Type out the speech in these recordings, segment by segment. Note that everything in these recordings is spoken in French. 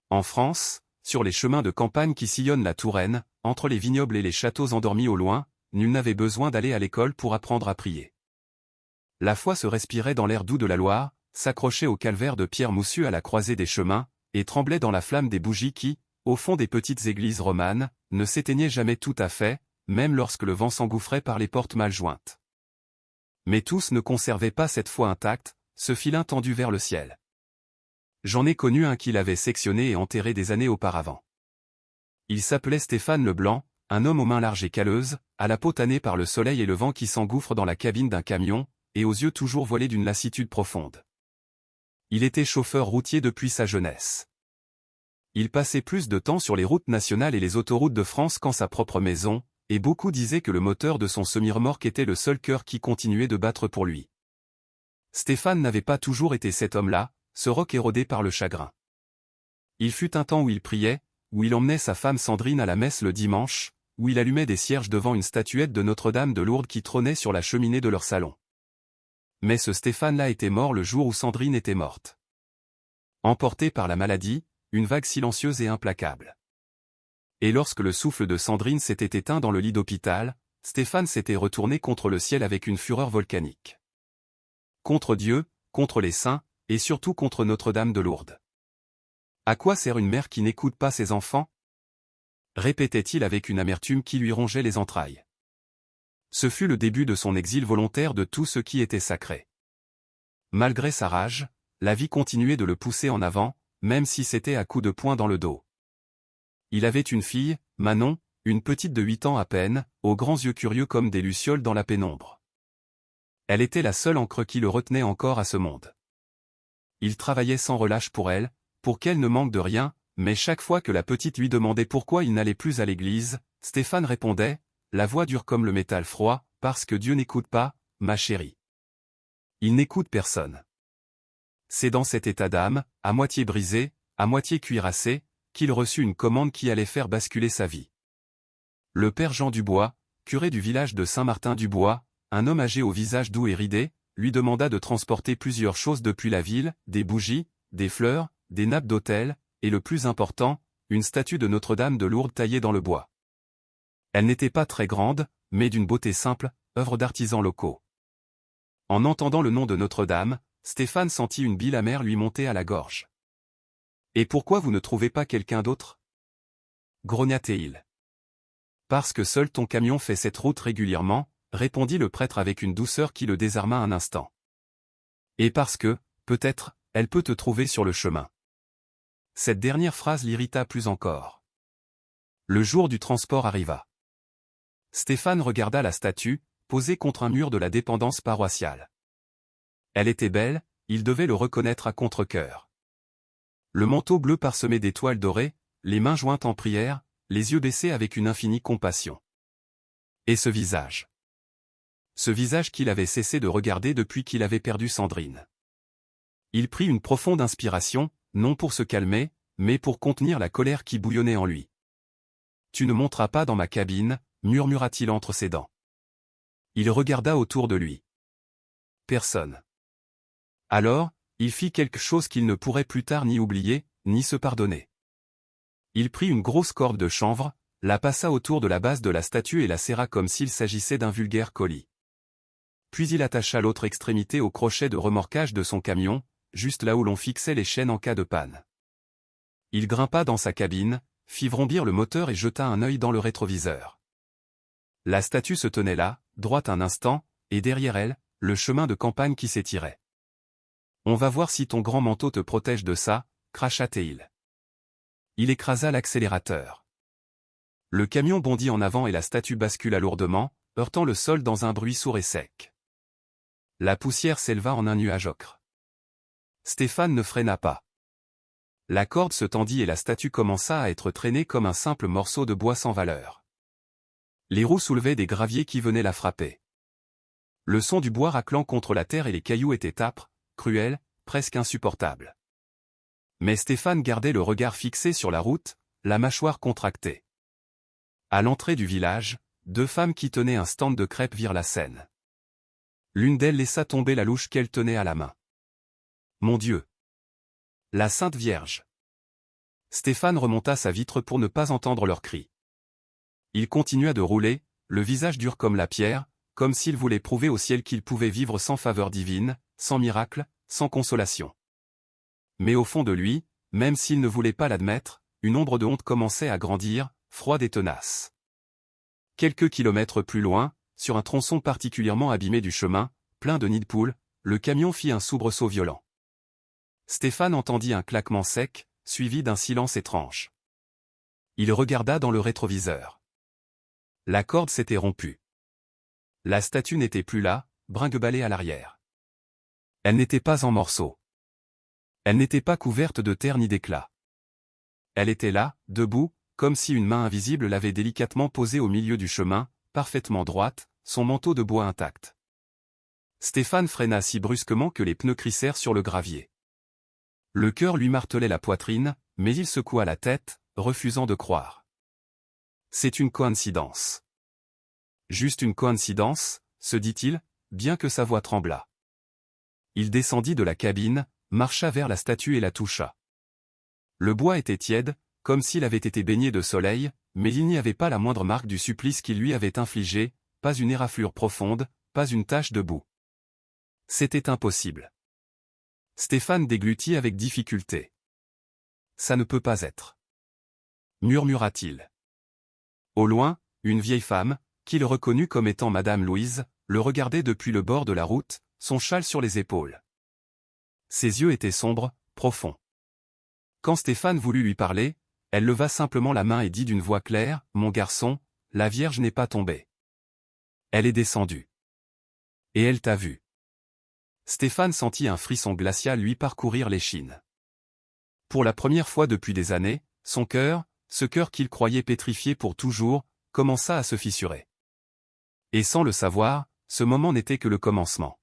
En France, sur les chemins de campagne qui sillonnent la Touraine, entre les vignobles et les châteaux endormis au loin, nul n'avait besoin d'aller à l'école pour apprendre à prier. La foi se respirait dans l'air doux de la Loire, s'accrochait au calvaire de pierre moussue à la croisée des chemins, et tremblait dans la flamme des bougies qui, au fond des petites églises romanes, ne s'éteignaient jamais tout à fait, même lorsque le vent s'engouffrait par les portes mal jointes. Mais tous ne conservaient pas cette foi intacte, ce filin tendu vers le ciel. J'en ai connu un qui l'avait sectionné et enterré des années auparavant. Il s'appelait Stéphane Leblanc, un homme aux mains larges et calleuses, à la peau tannée par le soleil et le vent qui s'engouffre dans la cabine d'un camion, et aux yeux toujours voilés d'une lassitude profonde. Il était chauffeur routier depuis sa jeunesse. Il passait plus de temps sur les routes nationales et les autoroutes de France qu'en sa propre maison, et beaucoup disaient que le moteur de son semi-remorque était le seul cœur qui continuait de battre pour lui. Stéphane n'avait pas toujours été cet homme-là, ce roc érodé par le chagrin. Il fut un temps où il priait, où il emmenait sa femme Sandrine à la messe le dimanche, où il allumait des cierges devant une statuette de Notre-Dame de Lourdes qui trônait sur la cheminée de leur salon. Mais ce Stéphane-là était mort le jour où Sandrine était morte. Emporté par la maladie, une vague silencieuse et implacable. Et lorsque le souffle de Sandrine s'était éteint dans le lit d'hôpital, Stéphane s'était retourné contre le ciel avec une fureur volcanique. Contre Dieu, contre les saints, et surtout contre Notre-Dame de Lourdes. À quoi sert une mère qui n'écoute pas ses enfants? Répétait-il avec une amertume qui lui rongeait les entrailles. Ce fut le début de son exil volontaire de tout ce qui était sacré. Malgré sa rage, la vie continuait de le pousser en avant, même si c'était à coups de poing dans le dos. Il avait une fille, Manon, une petite de 8 ans à peine, aux grands yeux curieux comme des lucioles dans la pénombre. Elle était la seule encre qui le retenait encore à ce monde. Il travaillait sans relâche pour elle, pour qu'elle ne manque de rien, mais chaque fois que la petite lui demandait pourquoi il n'allait plus à l'église, Stéphane répondait, la voix dure comme le métal froid, parce que Dieu n'écoute pas, ma chérie. Il n'écoute personne. C'est dans cet état d'âme, à moitié brisé, à moitié cuirassé, qu'il reçut une commande qui allait faire basculer sa vie. Le père Jean Dubois, curé du village de Saint-Martin-du-Bois, un homme âgé au visage doux et ridé, lui demanda de transporter plusieurs choses depuis la ville, des bougies, des fleurs, des nappes d'autel, et le plus important, une statue de Notre-Dame de Lourdes taillée dans le bois. Elle n'était pas très grande, mais d'une beauté simple, œuvre d'artisans locaux. En entendant le nom de Notre-Dame, Stéphane sentit une bile amère lui monter à la gorge. « Et pourquoi vous ne trouvez pas quelqu'un d'autre » grogna-t-il. « Parce que seul ton camion fait cette route régulièrement, » répondit le prêtre avec une douceur qui le désarma un instant. « Et parce que, peut-être, elle peut te trouver sur le chemin. » Cette dernière phrase l'irrita plus encore. Le jour du transport arriva. Stéphane regarda la statue, posée contre un mur de la dépendance paroissiale. Elle était belle, il devait le reconnaître à contre-cœur. Le manteau bleu parsemé d'étoiles dorées, les mains jointes en prière, les yeux baissés avec une infinie compassion. Et ce visage. Ce visage qu'il avait cessé de regarder depuis qu'il avait perdu Sandrine. Il prit une profonde inspiration, non pour se calmer, mais pour contenir la colère qui bouillonnait en lui. « Tu ne monteras pas dans ma cabine » murmura-t-il entre ses dents. Il regarda autour de lui. Personne. Alors, il fit quelque chose qu'il ne pourrait plus tard ni oublier, ni se pardonner. Il prit une grosse corde de chanvre, la passa autour de la base de la statue et la serra comme s'il s'agissait d'un vulgaire colis. Puis il attacha l'autre extrémité au crochet de remorquage de son camion, juste là où l'on fixait les chaînes en cas de panne. Il grimpa dans sa cabine, fit vrombir le moteur et jeta un œil dans le rétroviseur. La statue se tenait là, droite un instant, et derrière elle, le chemin de campagne qui s'étirait. « On va voir si ton grand manteau te protège de ça » cracha-t-il. Il écrasa l'accélérateur. Le camion bondit en avant et la statue bascula lourdement, heurtant le sol dans un bruit sourd et sec. La poussière s'éleva en un nuage ocre. Stéphane ne freina pas. La corde se tendit et la statue commença à être traînée comme un simple morceau de bois sans valeur. Les roues soulevaient des graviers qui venaient la frapper. Le son du bois raclant contre la terre et les cailloux était âpre, cruel, presque insupportable. Mais Stéphane gardait le regard fixé sur la route, la mâchoire contractée. À l'entrée du village, 2 femmes qui tenaient un stand de crêpes virent la scène. L'une d'elles laissa tomber la louche qu'elle tenait à la main. « Mon Dieu ! La Sainte Vierge ! Stéphane remonta sa vitre pour ne pas entendre leurs cris. Il continua de rouler, le visage dur comme la pierre, comme s'il voulait prouver au ciel qu'il pouvait vivre sans faveur divine, sans miracle, sans consolation. Mais au fond de lui, même s'il ne voulait pas l'admettre, une ombre de honte commençait à grandir, froide et tenace. Quelques kilomètres plus loin, sur un tronçon particulièrement abîmé du chemin, plein de nids de poules, le camion fit un soubresaut violent. Stéphane entendit un claquement sec, suivi d'un silence étrange. Il regarda dans le rétroviseur. La corde s'était rompue. La statue n'était plus là, brinque-ballée à l'arrière. Elle n'était pas en morceaux. Elle n'était pas couverte de terre ni d'éclats. Elle était là, debout, comme si une main invisible l'avait délicatement posée au milieu du chemin, parfaitement droite, son manteau de bois intact. Stéphane freina si brusquement que les pneus crissèrent sur le gravier. Le cœur lui martelait la poitrine, mais il secoua la tête, refusant de croire. C'est une coïncidence. Juste une coïncidence, se dit-il, bien que sa voix tremblât. Il descendit de la cabine, marcha vers la statue et la toucha. Le bois était tiède, comme s'il avait été baigné de soleil, mais il n'y avait pas la moindre marque du supplice qu'il lui avait infligé, pas une éraflure profonde, pas une tache de boue. C'était impossible. Stéphane déglutit avec difficulté. Ça ne peut pas être. Murmura-t-il. Au loin, une vieille femme, qu'il reconnut comme étant Madame Louise, le regardait depuis le bord de la route, son châle sur les épaules. Ses yeux étaient sombres, profonds. Quand Stéphane voulut lui parler, elle leva simplement la main et dit d'une voix claire, « Mon garçon, la Vierge n'est pas tombée. Elle est descendue. Et elle t'a vu. » Stéphane sentit un frisson glacial lui parcourir l'échine. Pour la première fois depuis des années, son cœur, ce cœur qu'il croyait pétrifié pour toujours, commença à se fissurer. Et sans le savoir, ce moment n'était que le commencement.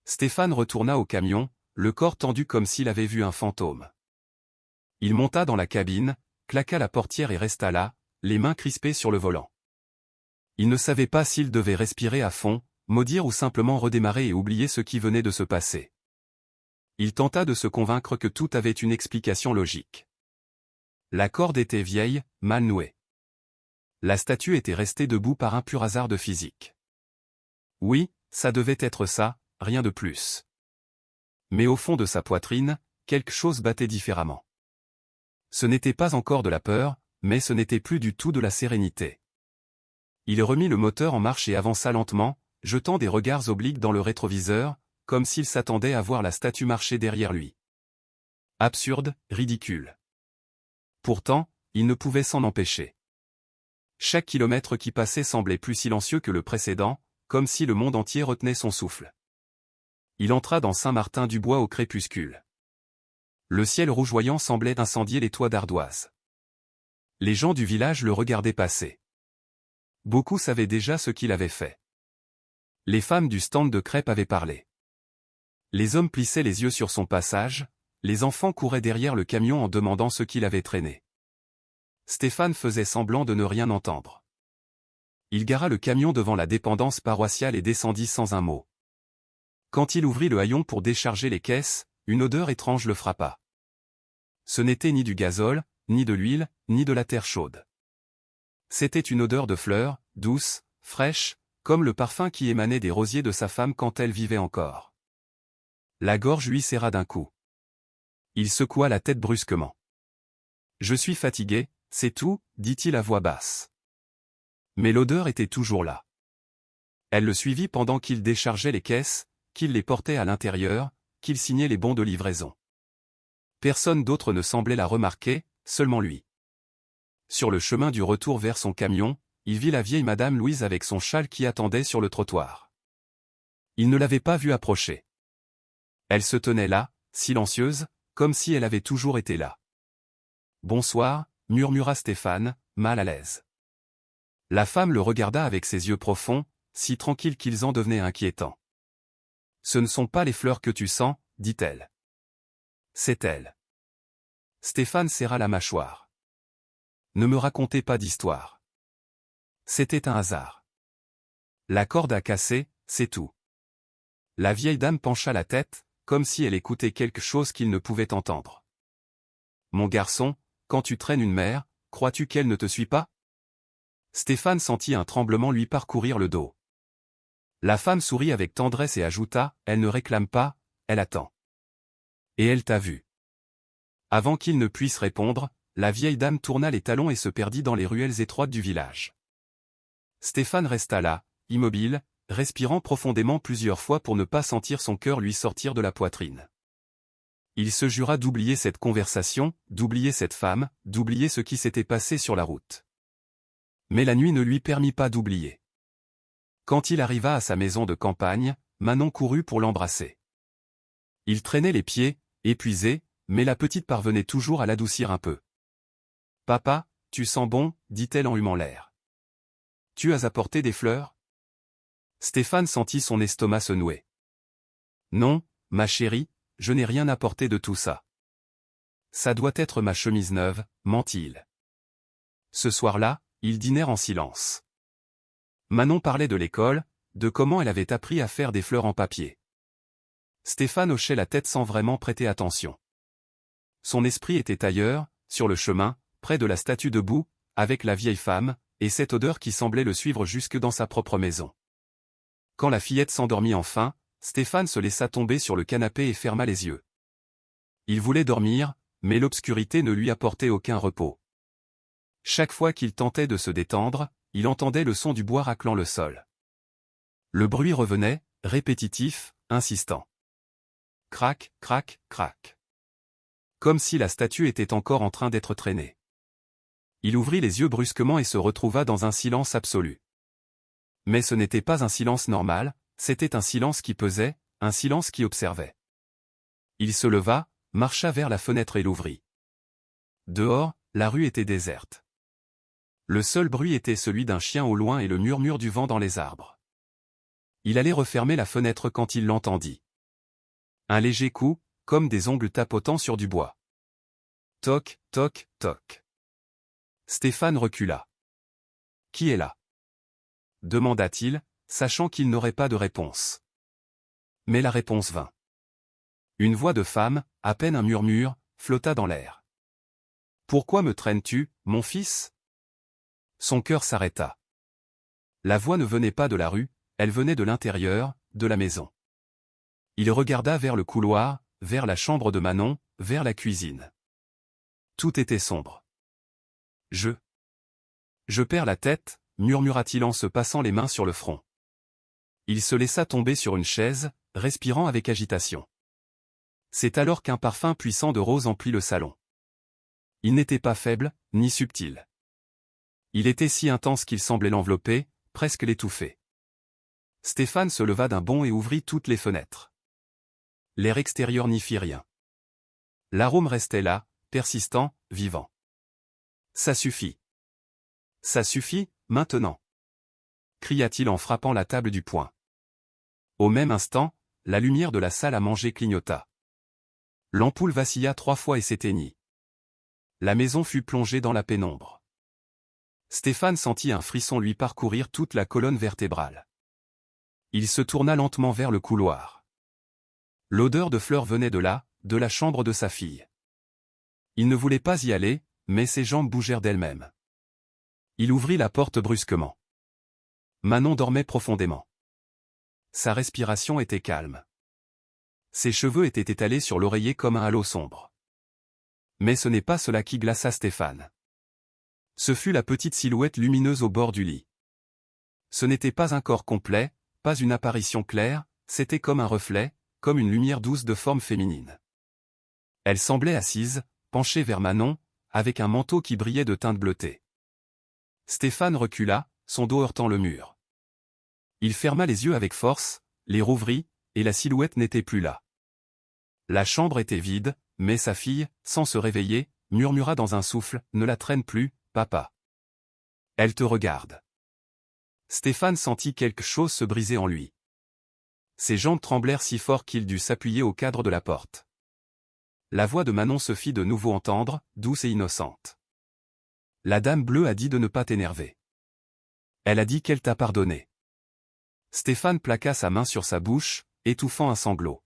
Stéphane retourna au camion, le corps tendu comme s'il avait vu un fantôme. Il monta dans la cabine, claqua la portière et resta là, les mains crispées sur le volant. Il ne savait pas s'il devait respirer à fond, maudire ou simplement redémarrer et oublier ce qui venait de se passer. Il tenta de se convaincre que tout avait une explication logique. La corde était vieille, mal nouée. La statue était restée debout par un pur hasard de physique. Oui, ça devait être ça, rien de plus. Mais au fond de sa poitrine, quelque chose battait différemment. Ce n'était pas encore de la peur, mais ce n'était plus du tout de la sérénité. Il remit le moteur en marche et avança lentement, jetant des regards obliques dans le rétroviseur, comme s'il s'attendait à voir la statue marcher derrière lui. Absurde, ridicule. Pourtant, il ne pouvait s'en empêcher. Chaque kilomètre qui passait semblait plus silencieux que le précédent, comme si le monde entier retenait son souffle. Il entra dans Saint-Martin-du-Bois au crépuscule. Le ciel rougeoyant semblait incendier les toits d'ardoise. Les gens du village le regardaient passer. Beaucoup savaient déjà ce qu'il avait fait. Les femmes du stand de crêpes avaient parlé. Les hommes plissaient les yeux sur son passage, les enfants couraient derrière le camion en demandant ce qu'il avait traîné. Stéphane faisait semblant de ne rien entendre. Il gara le camion devant la dépendance paroissiale et descendit sans un mot. Quand il ouvrit le haillon pour décharger les caisses, une odeur étrange le frappa. Ce n'était ni du gazole, ni de l'huile, ni de la terre chaude. C'était une odeur de fleurs, douce, fraîche, comme le parfum qui émanait des rosiers de sa femme quand elle vivait encore. La gorge lui serra d'un coup. Il secoua la tête brusquement. « Je suis fatigué, c'est tout, dit-il à voix basse. » Mais l'odeur était toujours là. Elle le suivit pendant qu'il déchargeait les caisses, qu'il les portait à l'intérieur, qu'il signait les bons de livraison. Personne d'autre ne semblait la remarquer, seulement lui. Sur le chemin du retour vers son camion, il vit la vieille Madame Louise avec son châle qui attendait sur le trottoir. Il ne l'avait pas vue approcher. Elle se tenait là, silencieuse, comme si elle avait toujours été là. « Bonsoir », murmura Stéphane, mal à l'aise. La femme le regarda avec ses yeux profonds, si tranquilles qu'ils en devenaient inquiétants. « Ce ne sont pas les fleurs que tu sens, dit-elle. C'est elle. » Stéphane serra la mâchoire. « Ne me racontez pas d'histoire. C'était un hasard. La corde a cassé, c'est tout. » La vieille dame pencha la tête, comme si elle écoutait quelque chose qu'il ne pouvait entendre. Mon garçon, quand tu traînes une mère, crois-tu qu'elle ne te suit pas? Stéphane sentit un tremblement lui parcourir le dos. La femme sourit avec tendresse et ajouta, elle ne réclame pas, elle attend. Et elle t'a vu. Avant qu'il ne puisse répondre, la vieille dame tourna les talons et se perdit dans les ruelles étroites du village. Stéphane resta là, immobile, respirant profondément plusieurs fois pour ne pas sentir son cœur lui sortir de la poitrine. Il se jura d'oublier cette conversation, d'oublier cette femme, d'oublier ce qui s'était passé sur la route. Mais la nuit ne lui permit pas d'oublier. Quand il arriva à sa maison de campagne, Manon courut pour l'embrasser. Il traînait les pieds, épuisé, mais la petite parvenait toujours à l'adoucir un peu. « Papa, tu sens bon » dit-elle en humant l'air. « Tu as apporté des fleurs ?» Stéphane sentit son estomac se nouer. « Non, ma chérie, je n'ai rien apporté de tout ça. »« Ça doit être ma chemise neuve » mentit-il. Ce soir-là, ils dînèrent en silence. Manon parlait de l'école, de comment elle avait appris à faire des fleurs en papier. Stéphane hochait la tête sans vraiment prêter attention. Son esprit était ailleurs, sur le chemin, près de la statue debout, avec la vieille femme, et cette odeur qui semblait le suivre jusque dans sa propre maison. Quand la fillette s'endormit enfin, Stéphane se laissa tomber sur le canapé et ferma les yeux. Il voulait dormir, mais l'obscurité ne lui apportait aucun repos. Chaque fois qu'il tentait de se détendre, il entendait le son du bois raclant le sol. Le bruit revenait, répétitif, insistant. Crac, crac, crac. Comme si la statue était encore en train d'être traînée. Il ouvrit les yeux brusquement et se retrouva dans un silence absolu. Mais ce n'était pas un silence normal, c'était un silence qui pesait, un silence qui observait. Il se leva, marcha vers la fenêtre et l'ouvrit. Dehors, la rue était déserte. Le seul bruit était celui d'un chien au loin et le murmure du vent dans les arbres. Il allait refermer la fenêtre quand il l'entendit. Un léger coup, comme des ongles tapotant sur du bois. Toc, toc, toc. Stéphane recula. « Qui est là ?» demanda-t-il, sachant qu'il n'aurait pas de réponse. Mais la réponse vint. Une voix de femme, à peine un murmure, flotta dans l'air. « Pourquoi me traînes-tu, mon fils ?» Son cœur s'arrêta. La voix ne venait pas de la rue, elle venait de l'intérieur, de la maison. Il regarda vers le couloir, vers la chambre de Manon, vers la cuisine. Tout était sombre. « Je perds la tête » murmura-t-il en se passant les mains sur le front. Il se laissa tomber sur une chaise, respirant avec agitation. C'est alors qu'un parfum puissant de rose emplit le salon. Il n'était pas faible, ni subtil. Il était si intense qu'il semblait l'envelopper, presque l'étouffer. Stéphane se leva d'un bond et ouvrit toutes les fenêtres. L'air extérieur n'y fit rien. L'arôme restait là, persistant, vivant. Ça suffit. Ça suffit, maintenant. Cria-t-il en frappant la table du poing. Au même instant, la lumière de la salle à manger clignota. L'ampoule vacilla 3 fois et s'éteignit. La maison fut plongée dans la pénombre. Stéphane sentit un frisson lui parcourir toute la colonne vertébrale. Il se tourna lentement vers le couloir. L'odeur de fleurs venait de là, de la chambre de sa fille. Il ne voulait pas y aller, mais ses jambes bougèrent d'elles-mêmes. Il ouvrit la porte brusquement. Manon dormait profondément. Sa respiration était calme. Ses cheveux étaient étalés sur l'oreiller comme un halo sombre. Mais ce n'est pas cela qui glaça Stéphane. Ce fut la petite silhouette lumineuse au bord du lit. Ce n'était pas un corps complet, pas une apparition claire, c'était comme un reflet, comme une lumière douce de forme féminine. Elle semblait assise, penchée vers Manon, avec un manteau qui brillait de teintes bleutées. Stéphane recula, son dos heurtant le mur. Il ferma les yeux avec force, les rouvrit, et la silhouette n'était plus là. La chambre était vide, mais sa fille, sans se réveiller, murmura dans un souffle, « Ne la traîne plus, papa. Elle te regarde. » Stéphane sentit quelque chose se briser en lui. Ses jambes tremblèrent si fort qu'il dut s'appuyer au cadre de la porte. La voix de Manon se fit de nouveau entendre, douce et innocente. « La dame bleue a dit de ne pas t'énerver. Elle a dit qu'elle t'a pardonné. » Stéphane plaqua sa main sur sa bouche, étouffant un sanglot.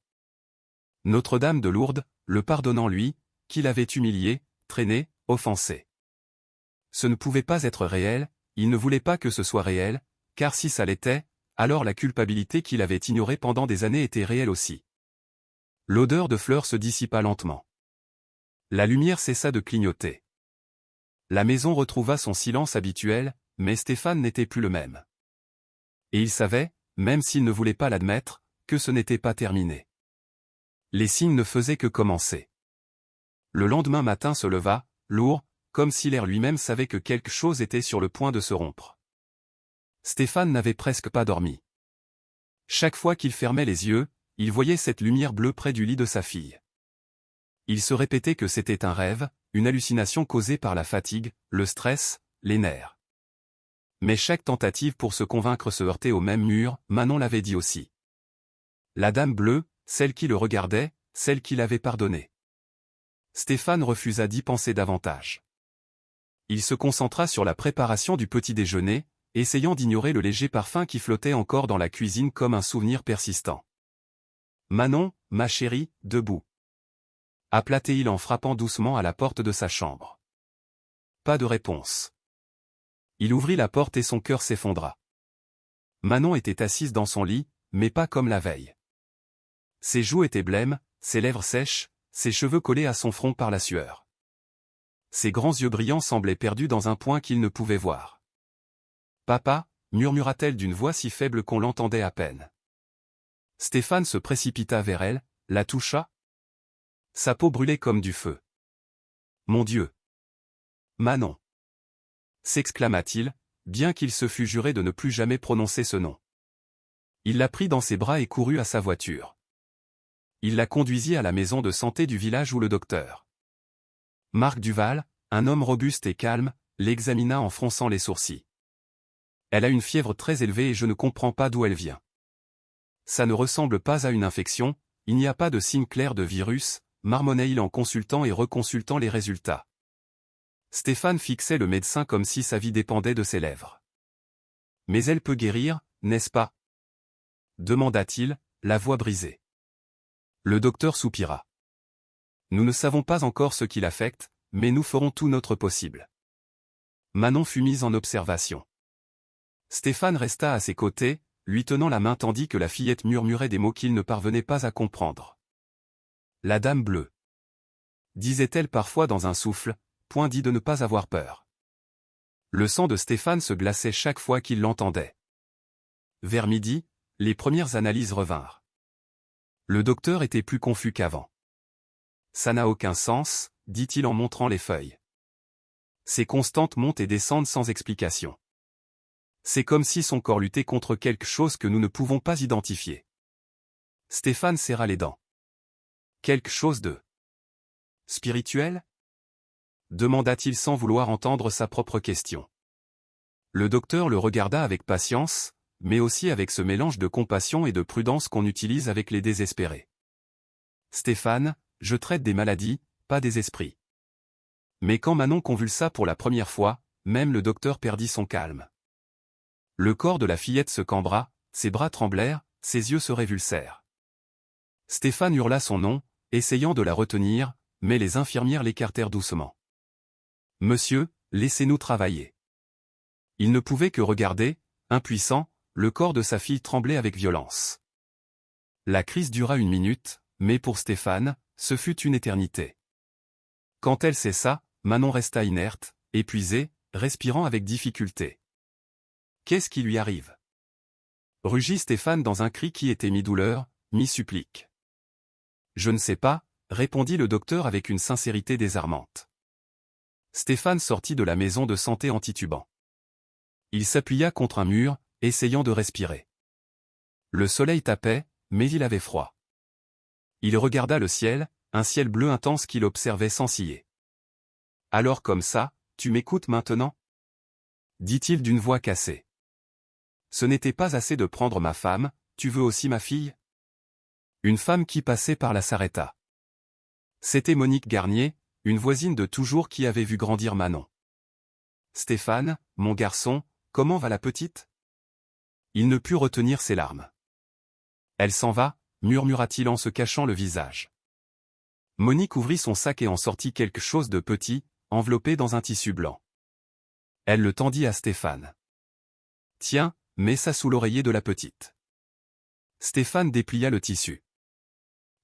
Notre-Dame de Lourdes, le pardonnant lui, qui l'avait humilié, traîné, offensé. Ce ne pouvait pas être réel, il ne voulait pas que ce soit réel, car si ça l'était, alors la culpabilité qu'il avait ignorée pendant des années était réelle aussi. L'odeur de fleurs se dissipa lentement. La lumière cessa de clignoter. La maison retrouva son silence habituel, mais Stéphane n'était plus le même. Et il savait, même s'il ne voulait pas l'admettre, que ce n'était pas terminé. Les signes ne faisaient que commencer. Le lendemain matin se leva, lourd, comme si l'air lui-même savait que quelque chose était sur le point de se rompre. Stéphane n'avait presque pas dormi. Chaque fois qu'il fermait les yeux, il voyait cette lumière bleue près du lit de sa fille. Il se répétait que c'était un rêve, une hallucination causée par la fatigue, le stress, les nerfs. Mais chaque tentative pour se convaincre se heurtait au même mur, Manon l'avait dit aussi. La dame bleue, celle qui le regardait, celle qui l'avait pardonné. Stéphane refusa d'y penser davantage. Il se concentra sur la préparation du petit déjeuner, essayant d'ignorer le léger parfum qui flottait encore dans la cuisine comme un souvenir persistant. « Manon, ma chérie, debout !» appela-t-il en frappant doucement à la porte de sa chambre. Pas de réponse. Il ouvrit la porte et son cœur s'effondra. Manon était assise dans son lit, mais pas comme la veille. Ses joues étaient blêmes, ses lèvres sèches, ses cheveux collés à son front par la sueur. Ses grands yeux brillants semblaient perdus dans un point qu'il ne pouvait voir. « Papa » murmura-t-elle d'une voix si faible qu'on l'entendait à peine. Stéphane se précipita vers elle, la toucha. Sa peau brûlait comme du feu. « Mon Dieu !»« Manon !» s'exclama-t-il, bien qu'il se fût juré de ne plus jamais prononcer ce nom. Il la prit dans ses bras et courut à sa voiture. Il la conduisit à la maison de santé du village où le docteur Marc Duval, un homme robuste et calme, l'examina en fronçant les sourcils. « Elle a une fièvre très élevée et je ne comprends pas d'où elle vient. Ça ne ressemble pas à une infection, il n'y a pas de signe clair de virus, marmonna-t-il en consultant et reconsultant les résultats. Stéphane fixait le médecin comme si sa vie dépendait de ses lèvres. « Mais elle peut guérir, n'est-ce pas ?» demanda-t-il, la voix brisée. Le docteur soupira. « Nous ne savons pas encore ce qui l'affecte, mais nous ferons tout notre possible. » Manon fut mise en observation. Stéphane resta à ses côtés, lui tenant la main tandis que la fillette murmurait des mots qu'il ne parvenait pas à comprendre. « La dame bleue. » disait-elle parfois dans un souffle, point dit de ne pas avoir peur. Le sang de Stéphane se glaçait chaque fois qu'il l'entendait. Vers midi, les premières analyses revinrent. Le docteur était plus confus qu'avant. « Ça n'a aucun sens », dit-il en montrant les feuilles. Ces constantes montent et descendent sans explication. C'est comme si son corps luttait contre quelque chose que nous ne pouvons pas identifier. Stéphane serra les dents. Quelque chose de spirituel ? demanda-t-il sans vouloir entendre sa propre question. Le docteur le regarda avec patience, mais aussi avec ce mélange de compassion et de prudence qu'on utilise avec les désespérés. Stéphane, je traite des maladies, pas des esprits. Mais quand Manon convulsa pour la première fois, même le docteur perdit son calme. Le corps de la fillette se cambra, ses bras tremblèrent, ses yeux se révulsèrent. Stéphane hurla son nom, essayant de la retenir, mais les infirmières l'écartèrent doucement. « Monsieur, laissez-nous travailler. » Il ne pouvait que regarder, impuissant, le corps de sa fille trembler avec violence. La crise dura 1 minute, mais pour Stéphane, ce fut une éternité. Quand elle cessa, Manon resta inerte, épuisée, respirant avec difficulté. « Qu'est-ce qui lui arrive ?» rugit Stéphane dans un cri qui était mi-douleur, mi-supplique. « Je ne sais pas », répondit le docteur avec une sincérité désarmante. Stéphane sortit de la maison de santé en titubant. Il s'appuya contre un mur, essayant de respirer. Le soleil tapait, mais il avait froid. Il regarda le ciel, un ciel bleu intense qu'il observait sans ciller. « Alors comme ça, tu m'écoutes maintenant ?» dit-il d'une voix cassée. « Ce n'était pas assez de prendre ma femme, tu veux aussi ma fille ?» Une femme qui passait par là s'arrêta. C'était Monique Garnier, une voisine de toujours qui avait vu grandir Manon. « Stéphane, mon garçon, comment va la petite ?» Il ne put retenir ses larmes. « Elle s'en va » murmura-t-il en se cachant le visage. Monique ouvrit son sac et en sortit quelque chose de petit, enveloppé dans un tissu blanc. Elle le tendit à Stéphane. « Tiens, mets ça sous l'oreiller de la petite. » Stéphane déplia le tissu.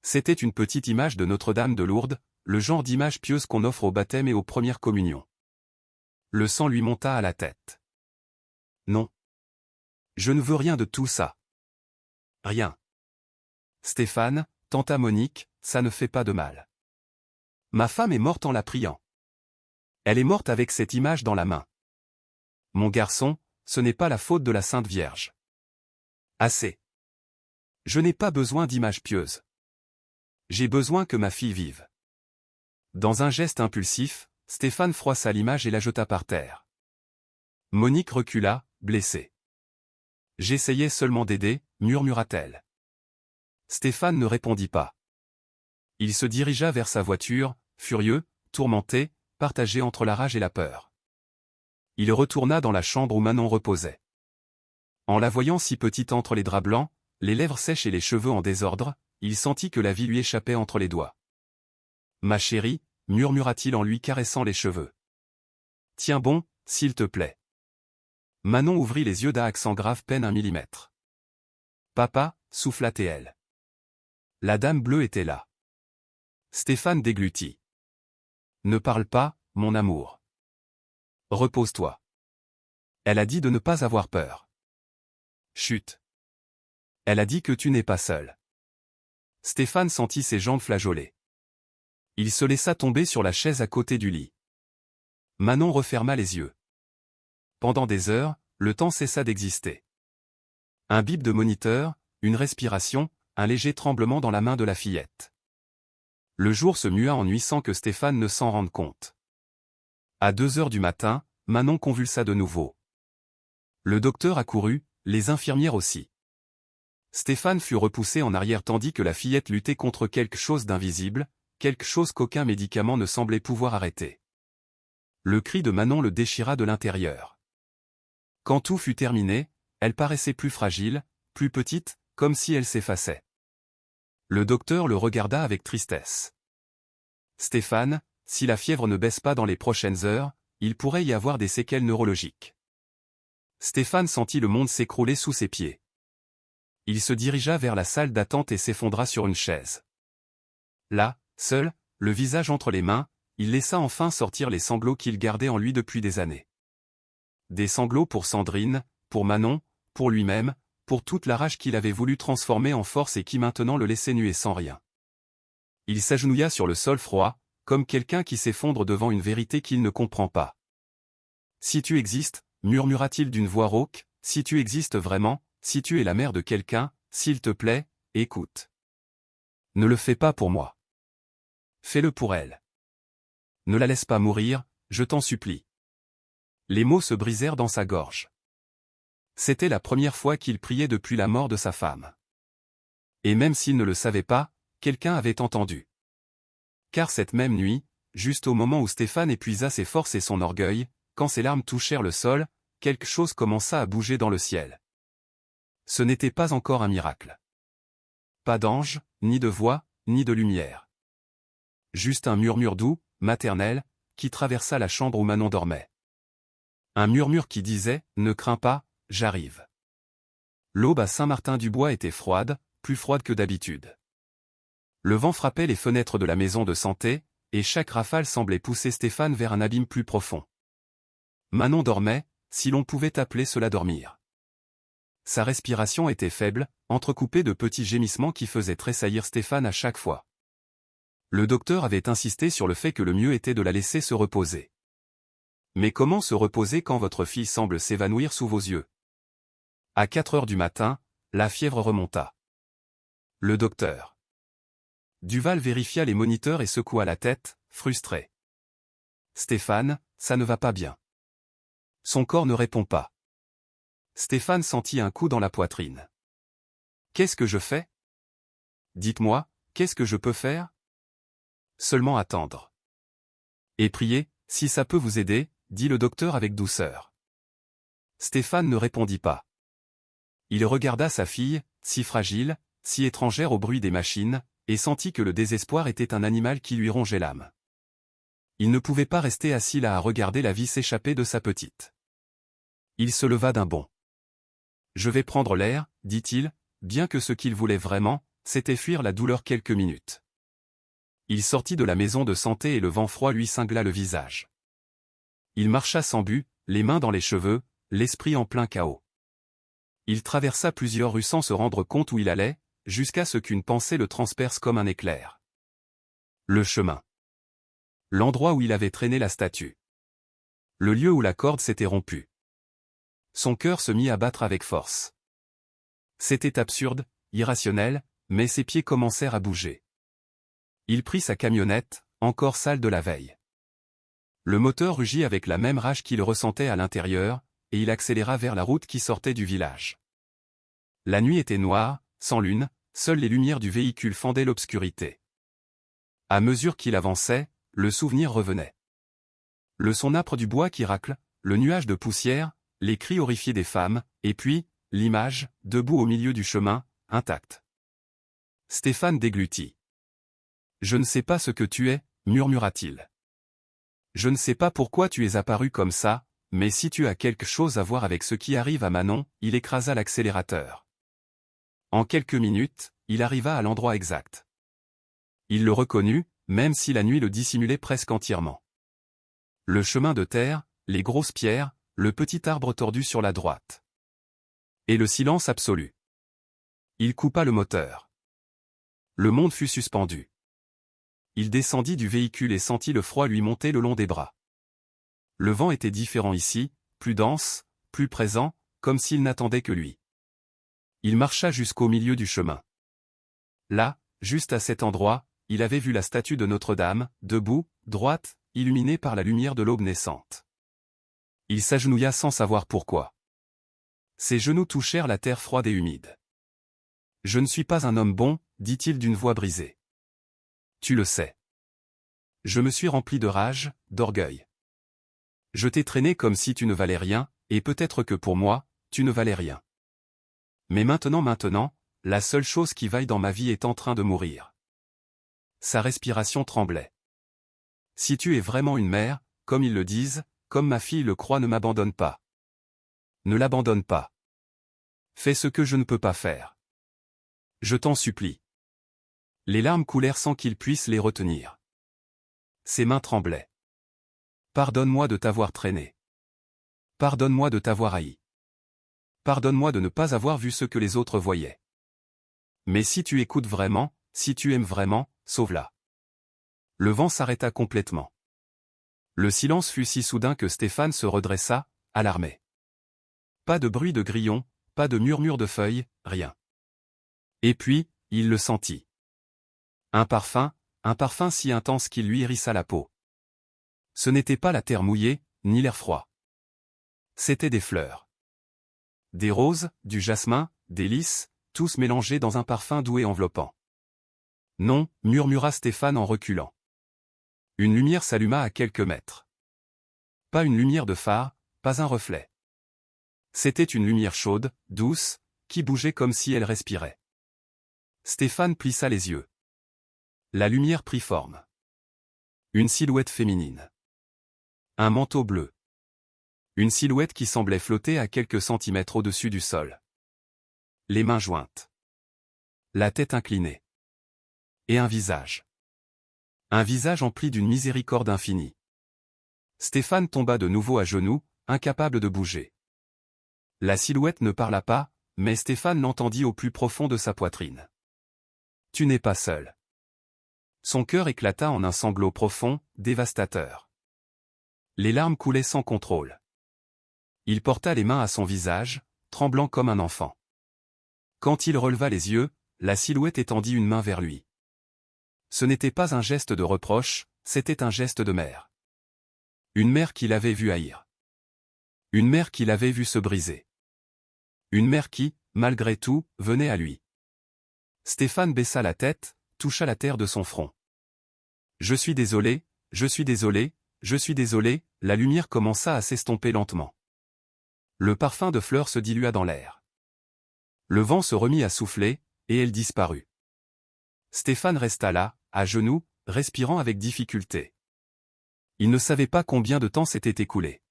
C'était une petite image de Notre-Dame de Lourdes, le genre d'image pieuse qu'on offre au baptême et aux premières communions. Le sang lui monta à la tête. « Non. Je ne veux rien de tout ça. Rien. » Stéphane, tenta Monique, ça ne fait pas de mal. Ma femme est morte en la priant. Elle est morte avec cette image dans la main. Mon garçon, ce n'est pas la faute de la Sainte Vierge. Assez. Je n'ai pas besoin d'images pieuses. J'ai besoin que ma fille vive. Dans un geste impulsif, Stéphane froissa l'image et la jeta par terre. Monique recula, blessée. J'essayais seulement d'aider, murmura-t-elle. Stéphane ne répondit pas. Il se dirigea vers sa voiture, furieux, tourmenté, partagé entre la rage et la peur. Il retourna dans la chambre où Manon reposait. En la voyant si petite entre les draps blancs, les lèvres sèches et les cheveux en désordre, il sentit que la vie lui échappait entre les doigts. « Ma chérie » murmura-t-il en lui caressant les cheveux. « Tiens bon, s'il te plaît. » Manon ouvrit les yeux d'un accent grave peine 1 millimètre. « Papa » souffla-t-elle. La dame bleue était là. Stéphane déglutit. « Ne parle pas, mon amour. Repose-toi. » Elle a dit de ne pas avoir peur. Chut. Elle a dit que tu n'es pas seul. Stéphane sentit ses jambes flageoler. Il se laissa tomber sur la chaise à côté du lit. Manon referma les yeux. Pendant des heures, le temps cessa d'exister. Un bip de moniteur, une respiration, un léger tremblement dans la main de la fillette. Le jour se mua en nuit sans que Stéphane ne s'en rende compte. À 2 heures du matin, Manon convulsa de nouveau. Le docteur accourut, les infirmières aussi. Stéphane fut repoussé en arrière tandis que la fillette luttait contre quelque chose d'invisible, quelque chose qu'aucun médicament ne semblait pouvoir arrêter. Le cri de Manon le déchira de l'intérieur. Quand tout fut terminé, elle paraissait plus fragile, plus petite, comme si elle s'effaçait. Le docteur le regarda avec tristesse. « Stéphane, si la fièvre ne baisse pas dans les prochaines heures, il pourrait y avoir des séquelles neurologiques. » Stéphane sentit le monde s'écrouler sous ses pieds. Il se dirigea vers la salle d'attente et s'effondra sur une chaise. Là, seul, le visage entre les mains, il laissa enfin sortir les sanglots qu'il gardait en lui depuis des années. Des sanglots pour Sandrine, pour Manon, pour lui-même, pour toute la rage qu'il avait voulu transformer en force et qui maintenant le laissait nu et sans rien. Il s'agenouilla sur le sol froid, comme quelqu'un qui s'effondre devant une vérité qu'il ne comprend pas. « Si tu existes, » murmura-t-il d'une voix rauque, « si tu existes vraiment, si tu es la mère de quelqu'un, s'il te plaît, écoute. Ne le fais pas pour moi. Fais-le pour elle. Ne la laisse pas mourir, je t'en supplie. » Les mots se brisèrent dans sa gorge. C'était la première fois qu'il priait depuis la mort de sa femme. Et même s'il ne le savait pas, quelqu'un avait entendu. Car cette même nuit, juste au moment où Stéphane épuisa ses forces et son orgueil, quand ses larmes touchèrent le sol, quelque chose commença à bouger dans le ciel. Ce n'était pas encore un miracle. Pas d'ange, ni de voix, ni de lumière. Juste un murmure doux, maternel, qui traversa la chambre où Manon dormait. Un murmure qui disait « Ne crains pas, j'arrive ». L'aube à Saint-Martin-du-Bois était froide, plus froide que d'habitude. Le vent frappait les fenêtres de la maison de santé, et chaque rafale semblait pousser Stéphane vers un abîme plus profond. Manon dormait, si l'on pouvait appeler cela dormir. Sa respiration était faible, entrecoupée de petits gémissements qui faisaient tressaillir Stéphane à chaque fois. Le docteur avait insisté sur le fait que le mieux était de la laisser se reposer. Mais comment se reposer quand votre fille semble s'évanouir sous vos yeux? À 4 heures du matin, la fièvre remonta. Le docteur Duval vérifia les moniteurs et secoua la tête, frustré. Stéphane, ça ne va pas bien. Son corps ne répond pas. Stéphane sentit un coup dans la poitrine. Qu'est-ce que je fais? Dites-moi, qu'est-ce que je peux faire? Seulement attendre. Et prier, si ça peut vous aider, dit le docteur avec douceur. Stéphane ne répondit pas. Il regarda sa fille, si fragile, si étrangère au bruit des machines, et sentit que le désespoir était un animal qui lui rongeait l'âme. Il ne pouvait pas rester assis là à regarder la vie s'échapper de sa petite. Il se leva d'un bond. « Je vais prendre l'air, dit-il, bien que ce qu'il voulait vraiment, c'était fuir la douleur quelques minutes. Il sortit de la maison de santé et le vent froid lui cingla le visage. Il marcha sans but, les mains dans les cheveux, l'esprit en plein chaos. Il traversa plusieurs rues sans se rendre compte où il allait, jusqu'à ce qu'une pensée le transperce comme un éclair. Le chemin. L'endroit où il avait traîné la statue. Le lieu où la corde s'était rompue. Son cœur se mit à battre avec force. C'était absurde, irrationnel, mais ses pieds commencèrent à bouger. Il prit sa camionnette, encore sale de la veille. Le moteur rugit avec la même rage qu'il ressentait à l'intérieur, et il accéléra vers la route qui sortait du village. La nuit était noire, sans lune, seules les lumières du véhicule fendaient l'obscurité. À mesure qu'il avançait, le souvenir revenait. Le son âpre du bois qui racle, le nuage de poussière, les cris horrifiés des femmes, et puis, l'image, debout au milieu du chemin, intacte. Stéphane déglutit. « Je ne sais pas ce que tu es, murmura-t-il. Je ne sais pas pourquoi tu es apparu comme ça, mais si tu as quelque chose à voir avec ce qui arrive à Manon, il écrasa l'accélérateur. En quelques minutes, il arriva à l'endroit exact. Il le reconnut, même si la nuit le dissimulait presque entièrement. Le chemin de terre, les grosses pierres, le petit arbre tordu sur la droite. Et le silence absolu. Il coupa le moteur. Le monde fut suspendu. Il descendit du véhicule et sentit le froid lui monter le long des bras. Le vent était différent ici, plus dense, plus présent, comme s'il n'attendait que lui. Il marcha jusqu'au milieu du chemin. Là, juste à cet endroit, il avait vu la statue de Notre-Dame, debout, droite, illuminée par la lumière de l'aube naissante. Il s'agenouilla sans savoir pourquoi. Ses genoux touchèrent la terre froide et humide. « Je ne suis pas un homme bon, dit-il d'une voix brisée. Tu le sais. Je me suis rempli de rage, d'orgueil. Je t'ai traîné comme si tu ne valais rien, et peut-être que pour moi, tu ne valais rien. Mais maintenant, la seule chose qui vaille dans ma vie est en train de mourir. » Sa respiration tremblait. « Si tu es vraiment une mère, comme ils le disent, comme ma fille le croit, ne m'abandonne pas. Ne l'abandonne pas. Fais ce que je ne peux pas faire. Je t'en supplie. » Les larmes coulèrent sans qu'il puisse les retenir. Ses mains tremblaient. « Pardonne-moi de t'avoir traîné. Pardonne-moi de t'avoir haï. Pardonne-moi de ne pas avoir vu ce que les autres voyaient. Mais si tu écoutes vraiment, si tu aimes vraiment, sauve-la. » Le vent s'arrêta complètement. Le silence fut si soudain que Stéphane se redressa, alarmé. Pas de bruit de grillons, pas de murmure de feuilles, rien. Et puis, il le sentit. Un parfum si intense qu'il lui hérissa la peau. Ce n'était pas la terre mouillée, ni l'air froid. C'étaient des fleurs. Des roses, du jasmin, des lys, tous mélangés dans un parfum doux et enveloppant. « Non, » murmura Stéphane en reculant. Une lumière s'alluma à quelques mètres. Pas une lumière de phare, pas un reflet. C'était une lumière chaude, douce, qui bougeait comme si elle respirait. Stéphane plissa les yeux. La lumière prit forme. Une silhouette féminine. Un manteau bleu. Une silhouette qui semblait flotter à quelques centimètres au-dessus du sol. Les mains jointes. La tête inclinée. Et un visage. Un visage empli d'une miséricorde infinie. Stéphane tomba de nouveau à genoux, incapable de bouger. La silhouette ne parla pas, mais Stéphane l'entendit au plus profond de sa poitrine. « Tu n'es pas seul. » Son cœur éclata en un sanglot profond, dévastateur. Les larmes coulaient sans contrôle. Il porta les mains à son visage, tremblant comme un enfant. Quand il releva les yeux, la silhouette étendit une main vers lui. Ce n'était pas un geste de reproche, c'était un geste de mère. Une mère qu'il avait vu haïr. Une mère qu'il avait vu se briser. Une mère qui, malgré tout, venait à lui. Stéphane baissa la tête, toucha la terre de son front. « Je suis désolé, je suis désolé, je suis désolé », la lumière commença à s'estomper lentement. Le parfum de fleurs se dilua dans l'air. Le vent se remit à souffler, et elle disparut. Stéphane resta là, à genoux, respirant avec difficulté. Il ne savait pas combien de temps s'était écoulé.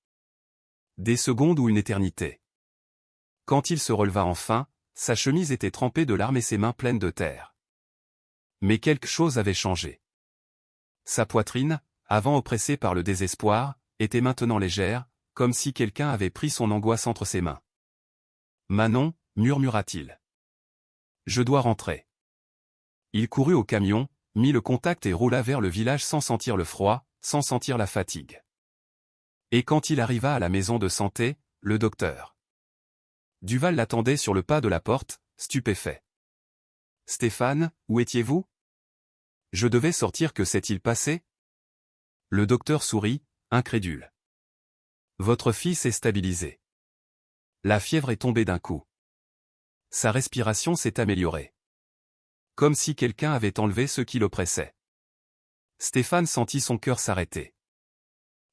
Des secondes ou une éternité. Quand il se releva enfin, sa chemise était trempée de larmes et ses mains pleines de terre. Mais quelque chose avait changé. Sa poitrine, avant oppressée par le désespoir, était maintenant légère, comme si quelqu'un avait pris son angoisse entre ses mains. « Manon, murmura-t-il. Je dois rentrer. » Il courut au camion, mit le contact et roula vers le village sans sentir le froid, sans sentir la fatigue. Et quand il arriva à la maison de santé, le docteur Duval l'attendait sur le pas de la porte, stupéfait. « Stéphane, où étiez-vous ? Je devais sortir, que s'est-il passé ? » Le docteur sourit, incrédule. « Votre fille s'est stabilisée. La fièvre est tombée d'un coup. Sa respiration s'est améliorée. Comme si quelqu'un avait enlevé ce qui l'oppressait. » Stéphane sentit son cœur s'arrêter.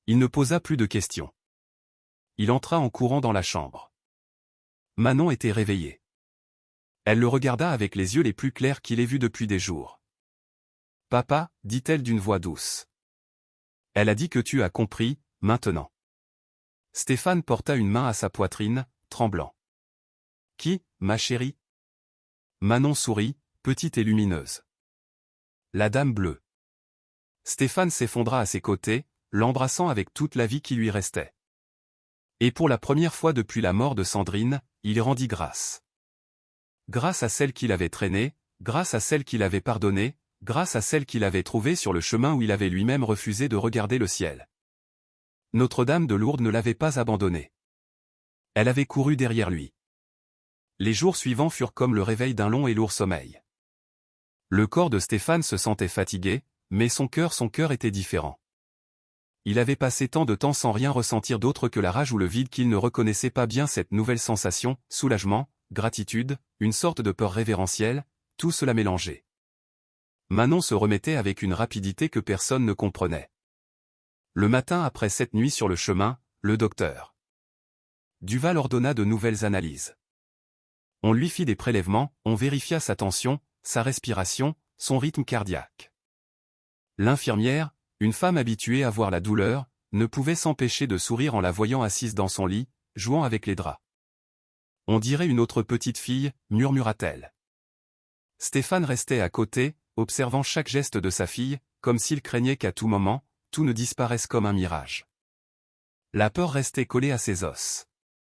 Il ne posa plus de questions. Il entra en courant dans la chambre. Manon était réveillée. Elle le regarda avec les yeux les plus clairs qu'il ait vus depuis des jours. « Papa, dit-elle d'une voix douce. Elle a dit que tu as compris, maintenant. » Stéphane porta une main à sa poitrine, tremblant. « Qui, ma chérie ?» Manon sourit, petite et lumineuse. « La dame bleue. » Stéphane s'effondra à ses côtés, l'embrassant avec toute la vie qui lui restait. Et pour la première fois depuis la mort de Sandrine, il rendit grâce. Grâce à celle qu'il avait traînée, grâce à celle qu'il avait pardonnée, grâce à celle qu'il avait trouvée sur le chemin où il avait lui-même refusé de regarder le ciel. Notre-Dame de Lourdes ne l'avait pas abandonné. Elle avait couru derrière lui. Les jours suivants furent comme le réveil d'un long et lourd sommeil. Le corps de Stéphane se sentait fatigué, mais son cœur était différent. Il avait passé tant de temps sans rien ressentir d'autre que la rage ou le vide qu'il ne reconnaissait pas bien cette nouvelle sensation, soulagement, gratitude, une sorte de peur révérentielle, tout cela mélangé. Manon se remettait avec une rapidité que personne ne comprenait. Le matin après cette nuit sur le chemin, le docteur Duval ordonna de nouvelles analyses. On lui fit des prélèvements, on vérifia sa tension, sa respiration, son rythme cardiaque. L'infirmière, une femme habituée à voir la douleur, ne pouvait s'empêcher de sourire en la voyant assise dans son lit, jouant avec les draps. « On dirait une autre petite fille, » murmura-t-elle. Stéphane restait à côté, observant chaque geste de sa fille, comme s'il craignait qu'à tout moment, tout ne disparaisse comme un mirage. La peur restait collée à ses os.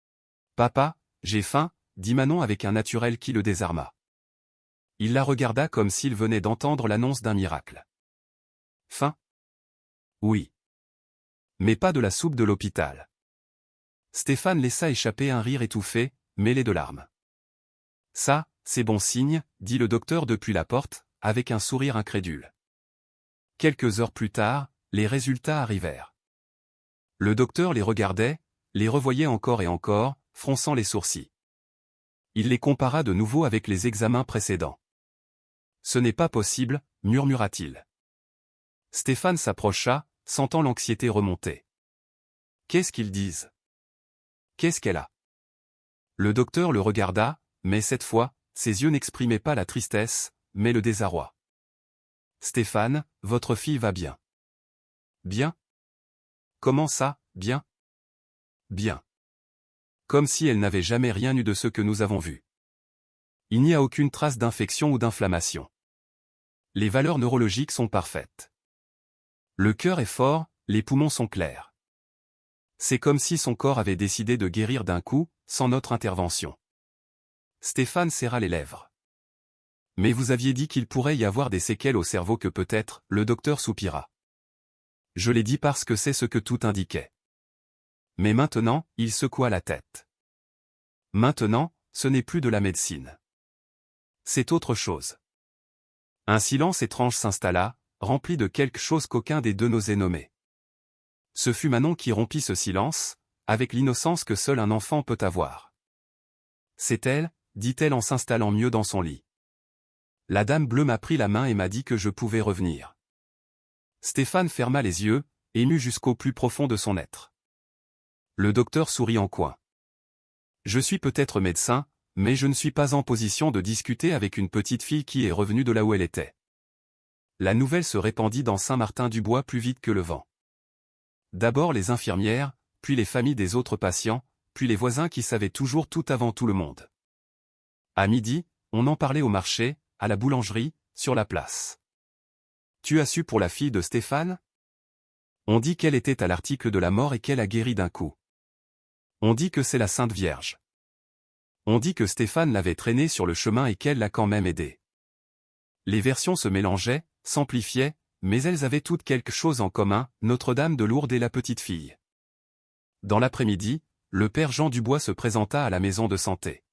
« Papa, j'ai faim », dit Manon avec un naturel qui le désarma. Il la regarda comme s'il venait d'entendre l'annonce d'un miracle. « Faim ? Oui. Mais pas de la soupe de l'hôpital. » Stéphane laissa échapper un rire étouffé, mêlé de larmes. « Ça, c'est bon signe, » dit le docteur depuis la porte, avec un sourire incrédule. Quelques heures plus tard, les résultats arrivèrent. Le docteur les regardait, les revoyait encore et encore, fronçant les sourcils. Il les compara de nouveau avec les examens précédents. « Ce n'est pas possible, » murmura-t-il. Stéphane s'approcha, sentant l'anxiété remonter. « Qu'est-ce qu'ils disent ? Qu'est-ce qu'elle a ?» Le docteur le regarda, mais cette fois, ses yeux n'exprimaient pas la tristesse, mais le désarroi. « Stéphane, votre fille va bien. »« Bien ? Comment ça, bien ? » ?»« Bien. Comme si elle n'avait jamais rien eu de ce que nous avons vu. Il n'y a aucune trace d'infection ou d'inflammation. Les valeurs neurologiques sont parfaites. Le cœur est fort, les poumons sont clairs. C'est comme si son corps avait décidé de guérir d'un coup, sans notre intervention. » Stéphane serra les lèvres. « Mais vous aviez dit qu'il pourrait y avoir des séquelles au cerveau que peut-être, » le docteur soupira. « Je l'ai dit parce que c'est ce que tout indiquait. » Mais maintenant, il secoua la tête. « Maintenant, ce n'est plus de la médecine. C'est autre chose. » Un silence étrange s'installa, rempli de quelque chose qu'aucun des deux n'osait nommer. Ce fut Manon qui rompit ce silence, avec l'innocence que seul un enfant peut avoir. « C'est elle, » dit-elle en s'installant mieux dans son lit. « La dame bleue m'a pris la main et m'a dit que je pouvais revenir. » Stéphane ferma les yeux, ému jusqu'au plus profond de son être. Le docteur sourit en coin. « Je suis peut-être médecin, mais je ne suis pas en position de discuter avec une petite fille qui est revenue de là où elle était. La nouvelle se répandit dans Saint-Martin-du-Bois plus vite que le vent. D'abord les infirmières, puis les familles des autres patients, puis les voisins qui savaient toujours tout avant tout le monde. À midi, on en parlait au marché, à la boulangerie, sur la place. Tu as su pour la fille de Stéphane? On dit qu'elle était à l'article de la mort et qu'elle a guéri d'un coup. On dit que c'est la Sainte Vierge. On dit que Stéphane l'avait traînée sur le chemin et qu'elle l'a quand même aidée. Les versions se mélangeaient, s'amplifiaient, mais elles avaient toutes quelque chose en commun, Notre-Dame de Lourdes et la petite fille. Dans l'après-midi, le père Jean Dubois se présenta à la maison de santé.